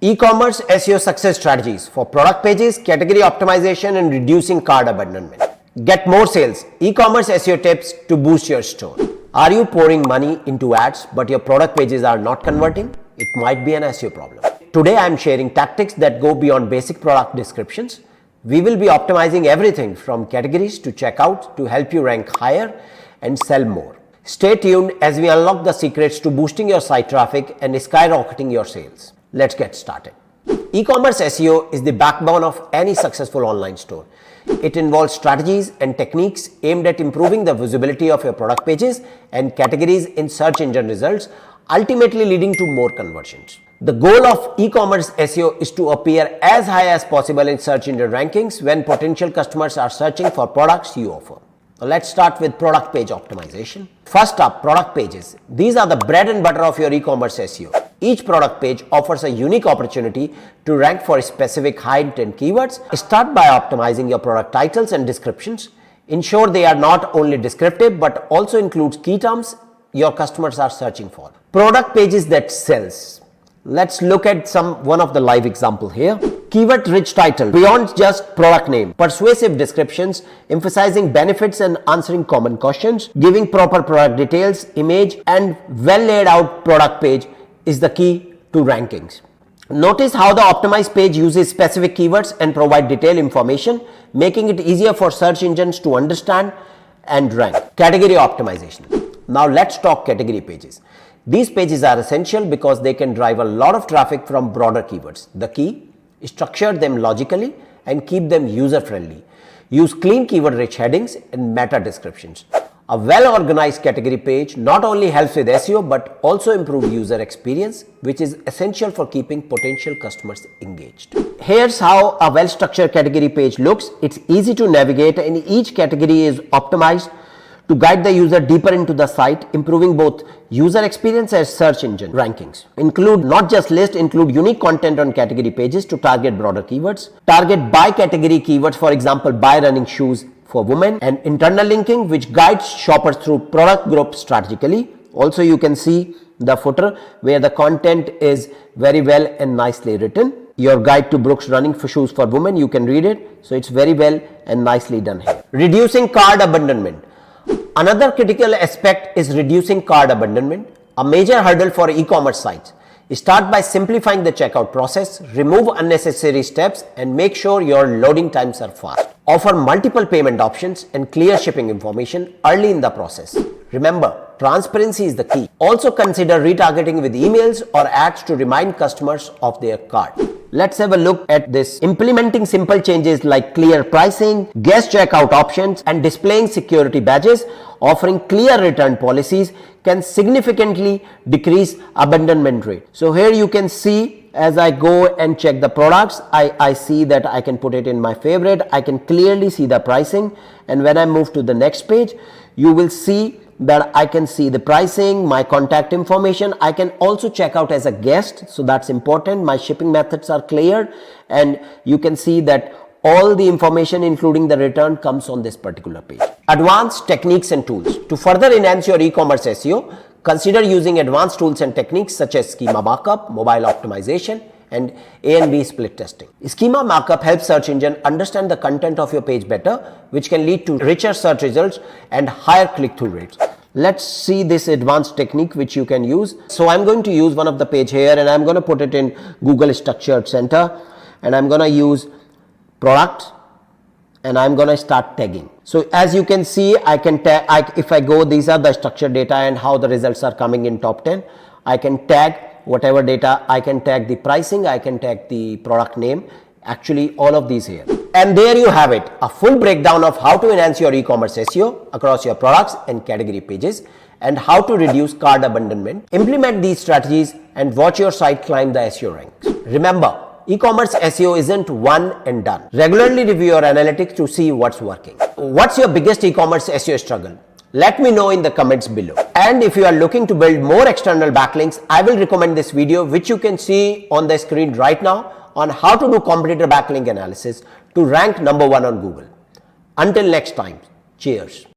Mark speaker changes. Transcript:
Speaker 1: E-commerce SEO success strategies for product pages, category optimization, and reducing cart abandonment. Get more sales. E-commerce SEO tips to boost your store. Are you pouring money into ads but your product pages are not converting? It might be an SEO problem. Today I am sharing tactics that go beyond basic product descriptions. We will be optimizing everything from categories to checkout to help you rank higher and sell more. Stay tuned as we unlock the secrets to boosting your site traffic and skyrocketing your sales. Let's get started. E-commerce SEO is the backbone of any successful online store. It involves strategies and techniques aimed at improving the visibility of your product pages and categories in search engine results, ultimately leading to more conversions. The goal of e-commerce SEO is to appear as high as possible in search engine rankings when potential customers are searching for products you offer. Now let's start with product page optimization. First up, product pages. These are the bread and butter of your e-commerce SEO. Each product page offers a unique opportunity to rank for specific high intent keywords. Start by optimizing your product titles and descriptions. Ensure they are not only descriptive but also includes key terms your customers are searching for. Product pages that sells. Let's look at one of the live example here. Keyword rich title beyond just product name. Persuasive descriptions emphasizing benefits and answering common questions. Giving proper product details, image and well laid out product page is the key to rankings. Notice how the optimized page uses specific keywords and provide detailed information, making it easier for search engines to understand and rank. Category optimization. Now let's talk category pages. These pages are essential because they can drive a lot of traffic from broader keywords. The key? Structure them logically and keep them user friendly. Use clean keyword rich headings and meta descriptions. A well organized category page not only helps with SEO but also improves user experience, which is essential for keeping potential customers engaged. Here's how a well structured category page looks. It's easy to navigate and each category is optimized to guide the user deeper into the site, improving both user experience and search engine rankings. Include not just list, include unique content on category pages to target broader keywords. Target by category keywords, for example, buy running shoes for women, and internal linking, which guides shoppers through product groups strategically. Also, you can see the footer where the content is very well and nicely written. Your guide to Brooks running for shoes for women, you can read it. So it's very well and nicely done here. Reducing cart abandonment. Another critical aspect is reducing cart abandonment, a major hurdle for e-commerce sites. Start by simplifying the checkout process, remove unnecessary steps, and make sure your loading times are fast. Offer multiple payment options and clear shipping information early in the process. Remember, transparency is the key. Also consider retargeting with emails or ads to remind customers of their cart. Let's have a look at this. Implementing simple changes like clear pricing, guest checkout options, and displaying security badges, offering clear return policies can significantly decrease abandonment rate. So here you can see as I go and check the products, I see that I can put it in my favorite. I can clearly see the pricing, and when I move to the next page, you will see that I can see the pricing, my contact information. I can also check out as a guest, so that's important. My shipping methods are clear, and you can see that all the information including the return comes on this particular page. Advanced techniques and tools. To further enhance your e-commerce SEO, consider using advanced tools and techniques such as Schema Markup, mobile optimization, and A and B split testing. Schema Markup helps search engine understand the content of your page better, which can lead to richer search results and higher click-through rates. Let's see this advanced technique which you can use. So I'm going to use one of the page here and I'm going to put it in Google Structured Center, and I'm going to use product and I'm going to start tagging. So as you can see, I can tag, if I go, these are the structured data and how the results are coming in top 10. I can tag whatever data. I can tag the pricing, I can tag the product name, actually all of these here. And there you have it, a full breakdown of how to enhance your e-commerce SEO across your products and category pages and how to reduce cart abandonment. Implement these strategies and watch your site climb the SEO ranks. Remember, e-commerce SEO isn't one and done. Regularly review your analytics to see what's working. What's your biggest e-commerce SEO struggle? Let me know in the comments below. And if you are looking to build more external backlinks, I will recommend this video which you can see on the screen right now on how to do competitor backlink analysis to rank #1 on Google. Until next time, cheers.